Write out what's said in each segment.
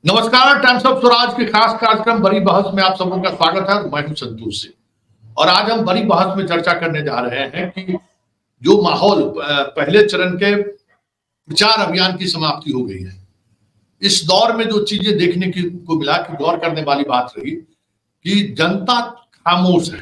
नमस्कार। Times of Swaraj के खास कार्यक्रम बड़ी बहस में आप सबों का स्वागत है। मैं हूं संतोष सिंह और आज हम बड़ी बहस में चर्चा करने जा रहे हैं कि जो माहौल पहले चरण के प्रचार अभियान की समाप्ति हो गई है, इस दौर में जो चीजें देखने को मिला कि गौर करने वाली बात रही कि जनता खामोश है।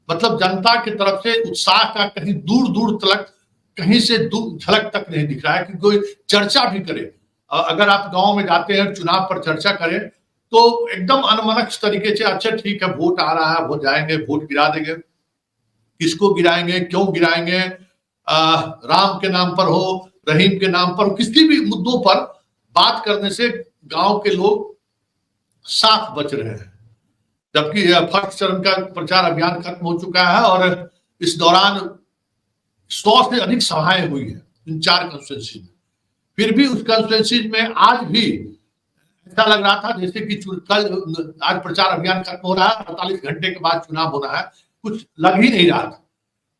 मतलब जनता की तरफ से उत्साह का कहीं दूर दूर तक, कहीं से दूर झलक तक नहीं दिख रहा है कि कोई चर्चा भी करे। अगर आप गांव में जाते हैं, चुनाव पर चर्चा करें तो एकदम अनमनस्क तरीके से, अच्छा ठीक है, वोट आ रहा है, वोट जाएंगे, वोट गिरा देंगे। किसको गिराएंगे, क्यों गिराएंगे, राम के नाम पर हो, रहीम के नाम पर, किसी भी मुद्दों पर बात करने से गांव के लोग साफ बच रहे हैं। जबकि फर्स्ट चरण का प्रचार अभियान खत्म हो चुका है और इस दौरान 100 से अधिक सभाएं हुई है इन 4 कंस्टिट्यूंसी में। फिर भी उस कंस्टिट्यूंसी में आज भी ऐसा लग रहा था जैसे कि कल आज प्रचार अभियान खत्म हो रहा है, 48 घंटे के बाद चुनाव होना है, कुछ लग ही नहीं रहा था।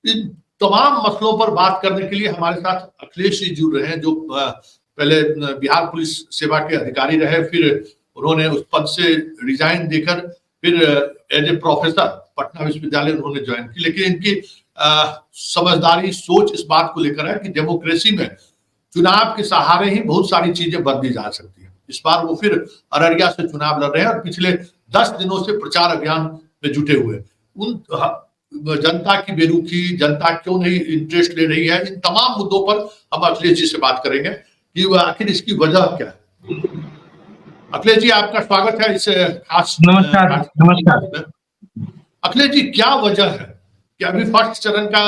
इन तमाम मसलों पर बात करने के लिए हमारे साथ अखिलेश जी जुड़ रहे हैं, जो पहले बिहार पुलिस सेवा के अधिकारी रहे, फिर उन्होंने उस पद से रिजाइन देकर फिर एज ए प्रोफेसर पटना विश्वविद्यालय उन्होंने ज्वाइन की। लेकिन इनकी समझदारी, सोच इस बात को लेकर है कि डेमोक्रेसी में चुनाव के सहारे ही बहुत सारी चीजें बदली जा सकती है। इस बार वो फिर अररिया से चुनाव लड़ रहे हैं और पिछले 10 दिनों से प्रचार अभियान में जुटे हुए। उन जनता की बेरुखी, जनता क्यों नहीं इंटरेस्ट ले रही है, इन तमाम मुद्दों पर हम अखिलेश जी से बात करेंगे कि आखिर इसकी वजह क्या है। अखिलेश जी, आपका स्वागत है इस खास। नमस्कार। अखिलेश जी, क्या वजह है कि अभी फर्स्ट चरण का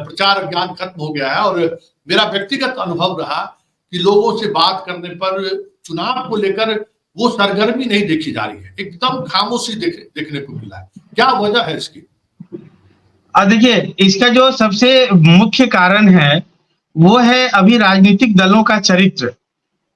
प्रचार अभियान खत्म हो गया है और मेरा व्यक्तिगत अनुभव रहा कि लोगों से बात करने पर चुनाव को लेकर वो सरगर्मी नहीं देखी जा रही है, एकदम खामोशी देखने को मिला है। क्या वजह है इसकी? देखिए, इसका जो सबसे मुख्य कारण है वो है अभी राजनीतिक दलों का चरित्र।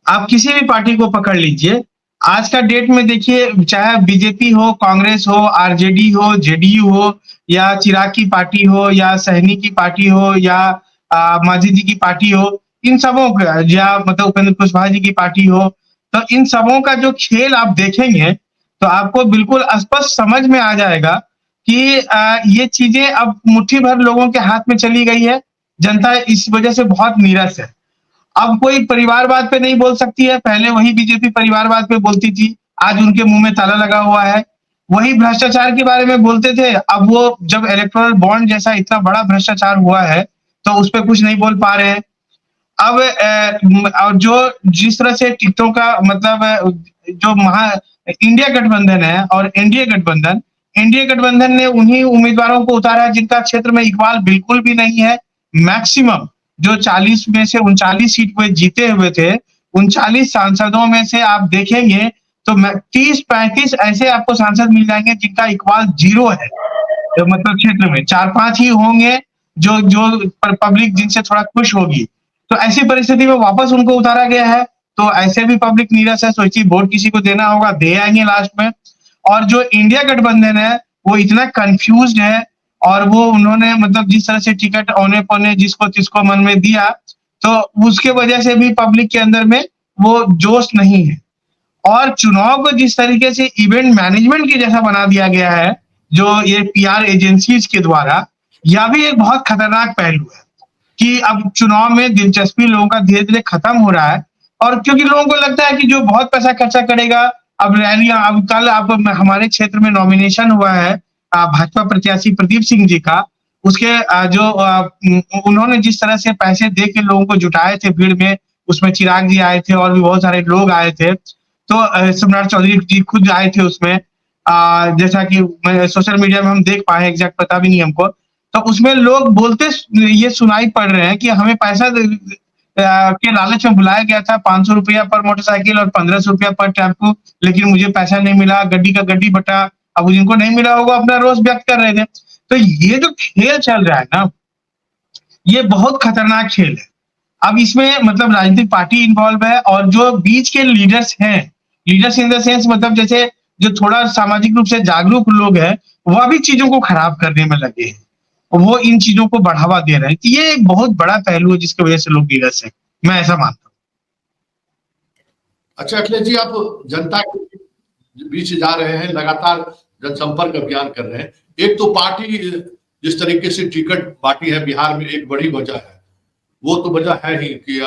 आप किसी भी पार्टी को पकड़ लीजिए, आज का डेट में देखिए, चाहे बीजेपी हो, कांग्रेस हो, आरजेडी हो, जेडीयू हो, या चिराग की पार्टी हो, या सहनी की पार्टी हो, या मांझी जी की पार्टी हो, इन सबों का, या मतलब उपेंद्र कुशवाहा जी की पार्टी हो, तो इन सबों का जो खेल आप देखेंगे तो आपको बिल्कुल स्पष्ट समझ में आ जाएगा कि ये चीजें अब मुट्ठी भर लोगों के हाथ में चली गई है। जनता इस वजह से बहुत नीरस है। अब कोई परिवारवाद पे नहीं बोल सकती है, पहले वही बीजेपी परिवारवाद पे बोलती थी, आज उनके मुंह में ताला लगा हुआ है। वही भ्रष्टाचार के बारे में बोलते थे, अब वो जब इलेक्टोरल बॉन्ड जैसा इतना बड़ा भ्रष्टाचार हुआ है तो उस पर कुछ नहीं बोल पा रहे हैं। अब जो जिस तरह से टिकटों का मतलब जो इंडिया गठबंधन है और एनडीए गठबंधन ने उन्हीं उम्मीदवारों को उतारा है जिनका क्षेत्र में इकबाल बिल्कुल भी नहीं है। मैक्सिमम जो 40 में से 39 सीट पे जीते हुए थे, 39 सांसदों में से आप देखेंगे तो 30-35 ऐसे आपको सांसद मिल जाएंगे जिनका इकबाल 0 है। तो मतलब क्षेत्र में 4-5 ही होंगे जो जो पब्लिक जिनसे थोड़ा खुश होगी। तो ऐसी परिस्थिति में वापस उनको उतारा गया है, तो ऐसे भी पब्लिक नीरस है, सोचिए वोट किसी को देना होगा, दे आएंगे लास्ट में। और जो इंडिया गठबंधन है वो इतना कंफ्यूज्ड है और वो उन्होंने मतलब जिस तरह से टिकट औने पौने जिसको तिसको मन में दिया, तो उसके वजह से भी पब्लिक के अंदर में वो जोश नहीं है। और चुनाव को जिस तरीके से इवेंट मैनेजमेंट के जैसा बना दिया गया है, जो ये पीआर एजेंसीज के द्वारा, यह भी एक बहुत खतरनाक पहलू है कि अब चुनाव में दिलचस्पी लोगों का धीरे धीरे खत्म हो रहा है। और क्योंकि लोगों को लगता है कि जो बहुत पैसा खर्चा करेगा, अब रैलियां, अब कल अब हमारे क्षेत्र में नॉमिनेशन हुआ है भाजपा प्रत्याशी प्रदीप सिंह जी का, उसके जो उन्होंने जिस तरह से पैसे दे के लोगों को जुटाए थे भीड़ में, उसमें चिराग जी आए थे और भी बहुत सारे लोग आए थे, तो सम्राट चौधरी जी खुद आए थे उसमें। जैसा कि सोशल मीडिया में हम देख पाए, एग्जैक्ट पता भी नहीं हमको, तो उसमें लोग बोलते ये सुनाई पड़ रहे हैं कि हमें पैसा के लालच में बुलाया गया था, 500 रुपया पर मोटरसाइकिल और 1500 रुपया पर टेम्पो, लेकिन मुझे पैसा नहीं मिला, गड्डी का गड्डी बटा। अब जिनको नहीं मिला होगा अपना रोष व्यक्त कर रहे थे। तो ये जो खेल चल रहा है ना, ये बहुत खतरनाक खेल है। अब इसमें मतलब राजनीतिक पार्टी इन्वॉल्व है और जो बीच के लीडर्स हैं, लीडर्स इन द सेंस मतलब जैसे जो थोड़ा सामाजिक रूप से जागरूक लोग हैं, वह भी चीजों को खराब करने में लगे हैं, वो इन चीजों को बढ़ावा दे रहे हैं। तो ये एक बहुत बड़ा पहलू है जिसकी वजह से लोग नीरस है, मैं ऐसा मानता हूँ। अच्छा अखिलेश जी, आप जनता के बीच जा रहे हैं, लगातार जनसंपर्क अभियान कर रहे हैं। एक तो पार्टी जिस तरीके से टिकट बांटी है बिहार में, एक बड़ी वजह है, वो तो वजह है ही कि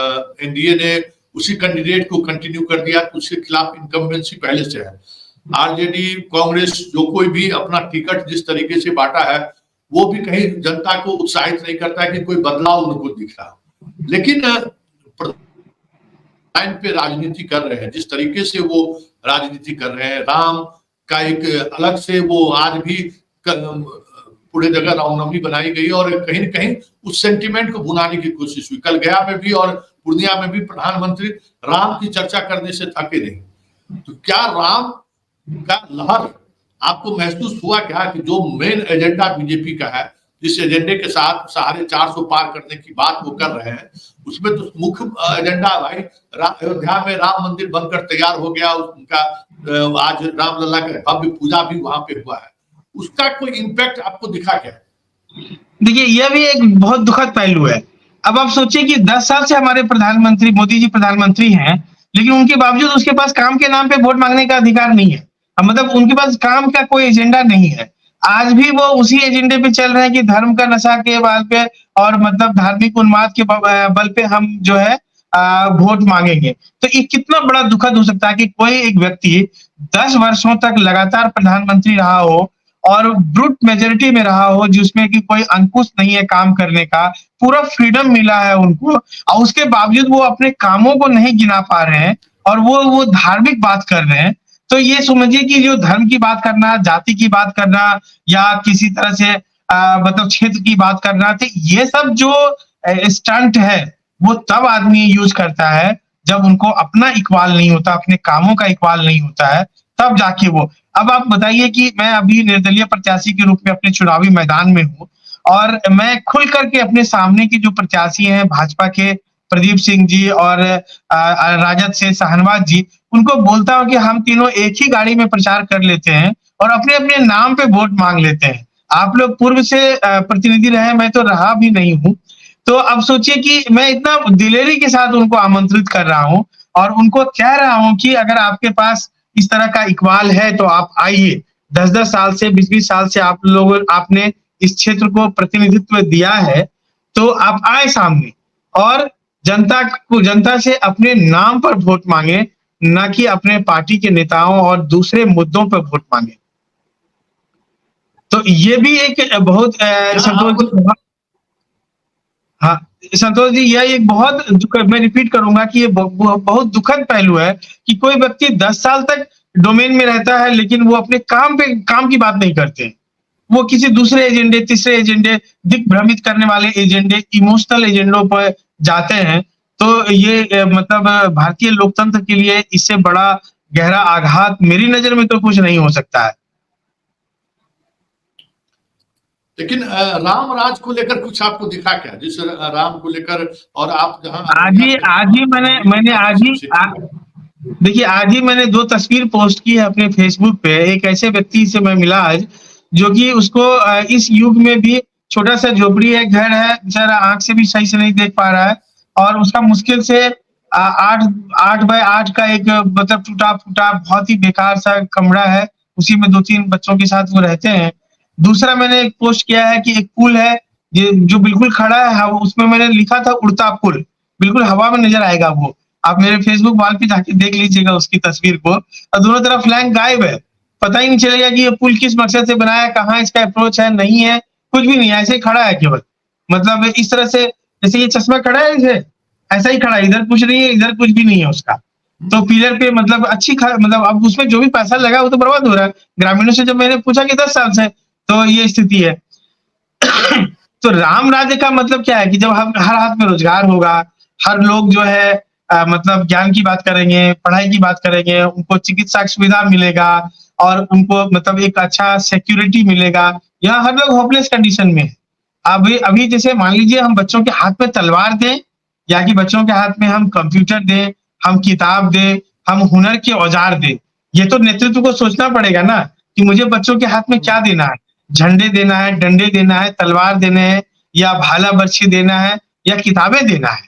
एनडीए ने उसी कैंडिडेट को कंटिन्यू कर दिया, उसके खिलाफ इनकम्बेंसी पहले से है। आरजेडी, कांग्रेस, जो कोई भी अपना टिकट जिस तरीके से बांटा है, वो भी कहीं जनता को उत्साहित नहीं करता है कि कोई बदलाव उनको दिख रहा। लेकिन लाइन पे राजनीति कर रहे हैं, जिस तरीके से वो राजनीति कर रहे हैं, राम का एक अलग से वो आज भी पूरे जगह रामनवमी बनाई गई और कहीं न कहीं उस सेंटिमेंट को भुनाने की कोशिश हुई। कल गया में भी और पूर्णिया में भी प्रधानमंत्री राम की चर्चा करने से थके नहीं। तो क्या राम का लहर आपको महसूस हुआ क्या कि जो मेन एजेंडा बीजेपी का है, जिस एजेंडे के साथ साढ़े 400 पार करने की बात वो कर रहे हैं, उसमें तो मुख्य एजेंडा भाई अयोध्या में राम मंदिर बनकर तैयार हो गया, उनका आज रामलला का भव्य पूजा भी वहां पे हुआ है। उसका कोई इम्पैक्ट आपको दिखा क्या? देखिए, यह भी एक बहुत दुखद पहलू है। अब आप सोचिए कि 10 साल से हमारे प्रधानमंत्री मोदी जी प्रधानमंत्री हैं, लेकिन उनके बावजूद उसके पास काम के नाम पे वोट मांगने का अधिकार नहीं है। मतलब उनके पास काम का कोई एजेंडा नहीं है। आज भी वो उसी एजेंडे पे चल रहे हैं कि धर्म का नशा के बल पे और मतलब धार्मिक उन्माद के बल पे हम जो है वोट मांगेंगे। तो ये कितना बड़ा दुखद हो सकता है कि कोई एक व्यक्ति 10 वर्षों तक लगातार प्रधानमंत्री रहा हो और ब्रूट मेजोरिटी में रहा हो, जिसमें कि कोई अंकुश नहीं है काम करने का, पूरा फ्रीडम मिला है उनको, और उसके बावजूद वो अपने कामों को नहीं गिना पा रहे हैं और वो धार्मिक बात कर रहे हैं। तो ये समझिए कि जो धर्म की बात करना, जाति की बात करना या किसी तरह से मतलब क्षेत्र की बात करना, तो ये सब जो स्टंट है वो तब आदमी यूज करता है जब उनको अपना इकबाल नहीं होता, अपने कामों का इकबाल नहीं होता है, तब जाके वो। अब आप बताइए कि मैं अभी निर्दलीय प्रत्याशी के रूप में अपने चुनावी मैदान में हूँ और मैं खुल करके अपने सामने के जो प्रत्याशी हैं भाजपा के प्रदीप सिंह जी और राजद से शाहनवाज जी, उनको बोलता हूँ कि हम तीनों एक ही गाड़ी में प्रचार कर लेते हैं और अपने अपने नाम पे वोट मांग लेते हैं। आप लोग पूर्व से प्रतिनिधि रहे, मैं तो रहा भी नहीं हूँ। तो अब सोचिए कि मैं इतना दिलेरी के साथ उनको आमंत्रित कर रहा हूँ और उनको कह रहा हूँ कि अगर आपके पास इस तरह का इकबाल है तो आप आइए। 10-10 साल से 20-20 साल से आपने इस क्षेत्र को प्रतिनिधित्व दिया है, तो आप आए सामने और जनता से अपने नाम पर वोट मांगे, ना कि अपने पार्टी के नेताओं और दूसरे मुद्दों पर वोट मांगे। तो ये भी एक बहुत संतोष जी, यह एक बहुत मैं रिपीट करूंगा कि ये बहुत दुखद पहलू है कि कोई व्यक्ति 10 साल तक डोमेन में रहता है लेकिन वो अपने काम की बात नहीं करते। वो किसी दूसरे एजेंडे, तीसरे एजेंडे, दिग्भ्रमित करने वाले एजेंडे, इमोशनल एजेंडों पर जाते हैं। तो ये मतलब भारतीय लोकतंत्र के लिए इससे बड़ा गहरा आघात मेरी नजर में तो कुछ नहीं हो सकता है। लेकिन राम राज को लेकर कुछ आपको दिखा क्या, जिस राम को लेकर? और आप जहां देखिए, आज ही मैंने 2 तस्वीर पोस्ट की है अपने फेसबुक पे। एक ऐसे व्यक्ति से मैं मिला आज, जो कि उसको इस युग में भी छोटा सा झोपड़ी है, घर है, बेचारा आंख से भी सही से नहीं देख पा रहा है और उसका मुश्किल से 8 बाय 8 का एक मतलब टूटा फूटा बहुत ही बेकार सा कमरा है, उसी में 2-3 बच्चों के साथ वो रहते हैं। दूसरा मैंने एक पोस्ट किया है कि एक पुल है जो बिल्कुल खड़ा है, उसमें मैंने लिखा था उड़ता पुल, बिल्कुल हवा में नजर आएगा वो। आप मेरे फेसबुक वॉल पे जाके देख लीजिएगा उसकी तस्वीर को, और दोनों तरफ फ्लैंक गायब है, पता ही नहीं चलेगा कि ये पुल किस मकसद से बनाया, कहाँ इसका अप्रोच है, नहीं है, कुछ भी नहीं है, ऐसे ही खड़ा है केवल। मतलब इस तरह से जैसे ये चश्मा खड़ा है इसे, ऐसा ही खड़ा है, इधर कुछ नहीं है, इधर कुछ भी नहीं है उसका। तो पिलर पे मतलब मतलब अब उसमें जो भी पैसा लगा वो तो बर्बाद हो रहा है। ग्रामीणों से जब मैंने पूछा कि 10 साल से, तो ये स्थिति है। तो राम राज्य का मतलब क्या है कि जब हम हर हाथ में रोजगार होगा, हर लोग जो है मतलब ज्ञान की बात करेंगे, पढ़ाई की बात करेंगे, उनको चिकित्सा सुविधा मिलेगा और उनको मतलब एक अच्छा सिक्योरिटी मिलेगा। यहाँ हर लोग होपलेस कंडीशन में है। अभी जैसे मान लीजिए हम बच्चों के हाथ में तलवार दें या कि बच्चों के हाथ में हम कंप्यूटर दें, हम किताब दें, हम हुनर के औजार दें, ये तो नेतृत्व को सोचना पड़ेगा ना कि मुझे बच्चों के हाथ में क्या देना है। झंडे देना है, डंडे देना है, तलवार देना है, या भाला बर्छी देना है, या किताबें देना है।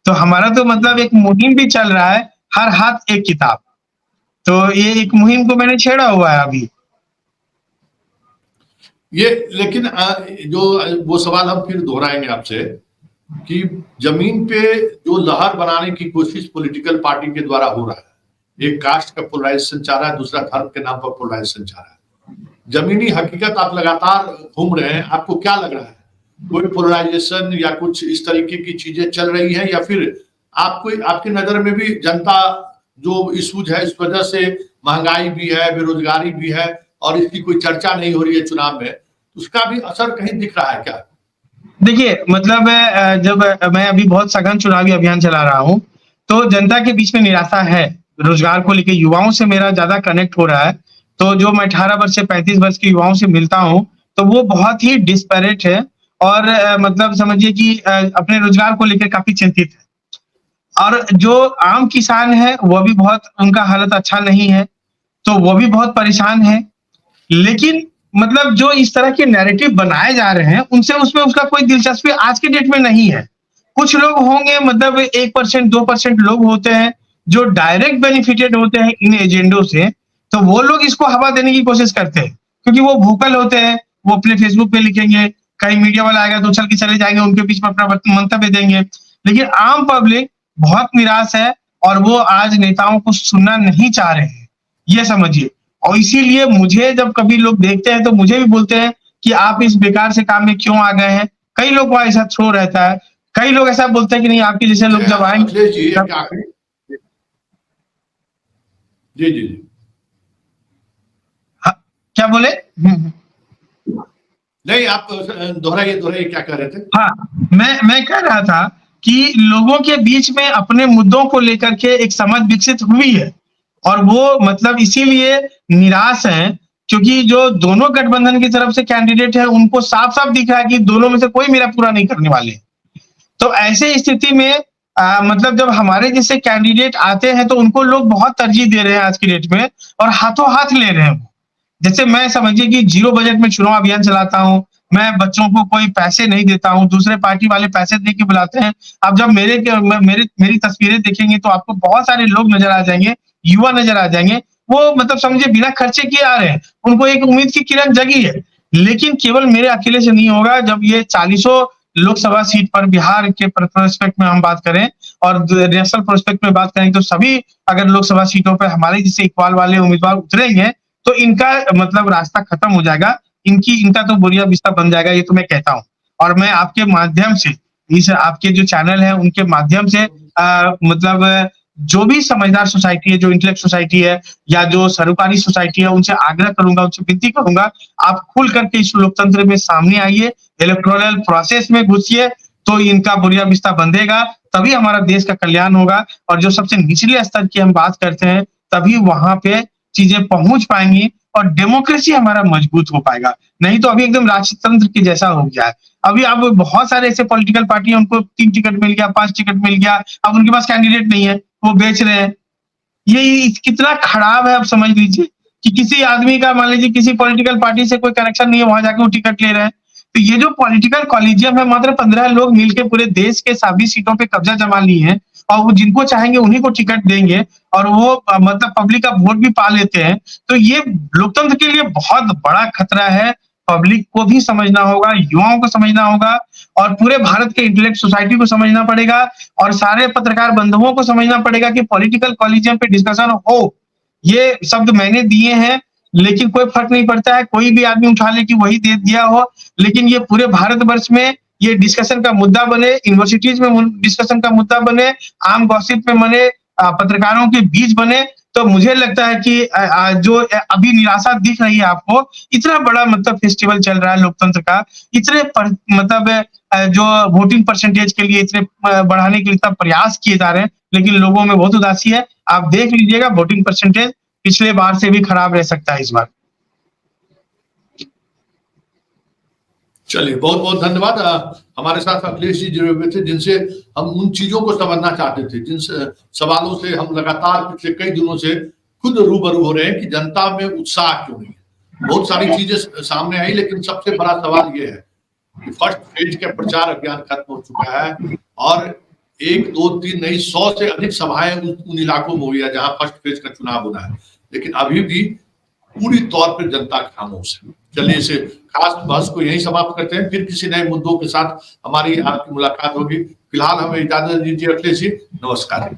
तो हमारा तो मतलब एक मुहिम भी चल रहा है, हर हाथ एक किताब। तो ये एक मुहिम को मैंने छेड़ा हुआ है अभी। ये लेकिन जो वो सवाल हम फिर दोहराएंगे आपसे कि जमीन पे जो लहर बनाने की कोशिश पॉलिटिकल पार्टी के द्वारा हो रहा है, एक कास्ट का पोलराइजेशन चाह रहा है, दूसरा धर्म के नाम पर पोलराइजेशन चाह रहा है। जमीनी हकीकत आप लगातार घूम रहे हैं, आपको क्या लग रहा है, कोई पोलराइजेशन या कुछ इस तरीके की चीजें चल रही हैं, या फिर आपको आपकी नजर में भी जनता जो इश्यूज है इस वजह से महंगाई भी है, बेरोजगारी भी है और इसकी कोई चर्चा नहीं हो रही है चुनाव में, उसका भी असर कहीं दिख रहा है क्या? देखिए मतलब जब मैं अभी बहुत सघन चुनावी अभियान चला रहा हूँ, तो जनता के बीच में निराशा है। रोजगार को लेके युवाओं से मेरा ज्यादा कनेक्ट हो रहा है। तो जो मैं 18 वर्ष से 35 वर्ष के युवाओं से मिलता हूँ, तो वो बहुत ही डिस्पैरेट है और मतलब समझिए कि अपने रोजगार को लेकर काफी चिंतित है। और जो आम किसान है, वो भी बहुत, उनका हालत अच्छा नहीं है, तो वो भी बहुत परेशान है। लेकिन मतलब जो इस तरह के नैरेटिव बनाए जा रहे हैं, उनसे उसमें उसका कोई दिलचस्पी आज के डेट में नहीं है। कुछ लोग होंगे, मतलब 1% 2% लोग होते हैं जो डायरेक्ट बेनिफिटेड होते हैं इन एजेंडों से, तो वो लोग इसको हवा देने की कोशिश करते हैं, क्योंकि वो भूकल होते हैं। वो अपने फेसबुक पे लिखेंगे, कहीं मीडिया वाला आएगा तो उछल के चले जाएंगे, उनके बीच में अपना मंतव्य देंगे। लेकिन आम पब्लिक बहुत निराश है और वो आज नेताओं को सुनना नहीं चाह रहे हैं, ये समझिए। और इसीलिए मुझे जब कभी लोग देखते हैं तो मुझे भी बोलते हैं कि आप इस बेकार से काम में क्यों आ गए हैं। कई लोग का ऐसा थ्रो रहता है, कई लोग ऐसा बोलते हैं कि नहीं, आपके जैसे लोग जब आएंगे अखिलेश जी तब। आखिरी, जी जी जी, हाँ, क्या बोले? नहीं आप दोहराइए दोहराइए, क्या कह रहे थे? हाँ, मैं कह रहा था कि लोगों के बीच में अपने मुद्दों को लेकर के एक समझ विकसित हुई है और वो मतलब इसीलिए निराश है, क्योंकि जो दोनों गठबंधन की तरफ से कैंडिडेट है, उनको साफ साफ दिख रहा है कि दोनों में से कोई मेरा पूरा नहीं करने वाले। तो ऐसे स्थिति में मतलब जब हमारे जैसे कैंडिडेट आते हैं तो उनको लोग बहुत तरजीह दे रहे हैं आज की डेट में और हाथों हाथ ले रहे हैं। जैसे मैं समझिए कि जीरो बजट में चुनाव अभियान चलाता हूँ, मैं बच्चों को कोई पैसे नहीं देता हूँ, दूसरे पार्टी वाले पैसे दे के बुलाते हैं। अब जब मेरी तस्वीरें देखेंगे तो आपको बहुत सारे लोग नजर आ जाएंगे, युवा नजर आ जाएंगे। वो मतलब समझिए बिना खर्चे किए आ रहे हैं, उनको एक उम्मीद की किरण जगी है। लेकिन केवल मेरे अकेले से नहीं होगा। जब ये 40 लोकसभा सीट पर बिहार के प्रोस्पेक्ट में हम बात करें और नेशनल प्रोस्पेक्ट में बात करें, तो सभी अगर लोकसभा सीटों पर हमारे जैसे इकबाल वाले उम्मीदवार उतरेंगे तो इनका मतलब रास्ता खत्म हो जाएगा। इनका तो बुरिया बिस्तर बन जाएगा, ये तो मैं कहता हूँ। और मैं आपके माध्यम से, इस आपके जो चैनल है उनके माध्यम से मतलब जो भी समझदार सोसाइटी है, जो इंटेलेक्ट सोसाइटी है या जो सरोकारी सोसाइटी है, उनसे आग्रह करूंगा, उनसे विनती करूंगा, आप खुल करके इस लोकतंत्र में सामने आइए, इलेक्टोरल प्रोसेस में घुसिए, तो इनका बुरिया बिस्तर बंधेगा, तभी हमारा देश का कल्याण होगा। और जो सबसे निचले स्तर की हम बात करते हैं, तभी वहां पे चीजें पहुंच पाएंगी और डेमोक्रेसी हमारा मजबूत हो पाएगा। नहीं तो अभी एकदम राजतंत्र के जैसा हो गया है। अभी अब बहुत सारे ऐसे पॉलिटिकल पार्टी, उनको 3 टिकट मिल गया, 5 टिकट मिल गया, अब उनके पास कैंडिडेट नहीं है, वो बेच रहे हैं। ये कितना खराब है, आप समझ लीजिए कि किसी आदमी का, मान लीजिए किसी पॉलिटिकल पार्टी से कोई कनेक्शन नहीं है, वहां जाके वो टिकट ले रहे हैं। तो ये जो पॉलिटिकल कॉलिजियम है, मात्र 15 लोग मिलकर पूरे देश के सभी सीटों पे कब्जा जमा लिए हैं और वो जिनको चाहेंगे उन्हीं को टिकट देंगे और वो मतलब पब्लिक का वोट भी पा लेते हैं। तो ये लोकतंत्र के लिए बहुत बड़ा खतरा है। पब्लिक को भी समझना होगा, युवाओं को समझना होगा और पूरे भारत के इंटेलेक्ट सोसाइटी को समझना पड़ेगा और सारे पत्रकार बंधुओं को समझना पड़ेगा कि पॉलिटिकल कॉलिजियम पे डिस्कशन हो। ये शब्द मैंने दिए हैं, लेकिन कोई फर्क नहीं पड़ता है, कोई भी आदमी उठा ले कि वही दे दिया हो। लेकिन ये पूरे भारतवर्ष में ये डिस्कशन का मुद्दा बने, यूनिवर्सिटीज में डिस्कशन का मुद्दा बने, आम गॉसिप में बने, पत्रकारों के बीच बने। तो मुझे लगता है कि जो अभी निराशा दिख रही है आपको, इतना बड़ा मतलब फेस्टिवल चल रहा है लोकतंत्र का, इतने मतलब जो वोटिंग परसेंटेज के लिए इतने बढ़ाने के लिए इतना प्रयास किए जा रहे हैं, लेकिन लोगों में बहुत उदासी है। आप देख लीजिएगा, वोटिंग परसेंटेज पिछले बार से भी खराब रह सकता है इस बार। चलिए, बहुत बहुत धन्यवाद। हमारे साथ अखिलेश जी जुड़े हुए थे, जिनसे हम उन चीजों को समझना चाहते थे, जिन सवालों से हम लगातार पिछले कई दिनों से खुद रूबरू हो रहे हैं कि जनता में उत्साह क्यों नहीं है। बहुत सारी चीजें सामने आई, लेकिन सबसे बड़ा सवाल ये है कि फर्स्ट फेज का प्रचार अभियान खत्म हो चुका है और 1 2 3 नहीं 100 से अधिक सभाएं उन इलाकों में हुई है जहां फर्स्ट फेज का चुनाव होना है, लेकिन अभी भी पूरी तौर पर जनता खामोश है। चलिए इसे खास बहस को यही समाप्त करते हैं, फिर किसी नए मुद्दों के साथ हमारी आपकी मुलाकात होगी। फिलहाल हमें इजाजत दीजिए अखिलेश जी, नमस्कार।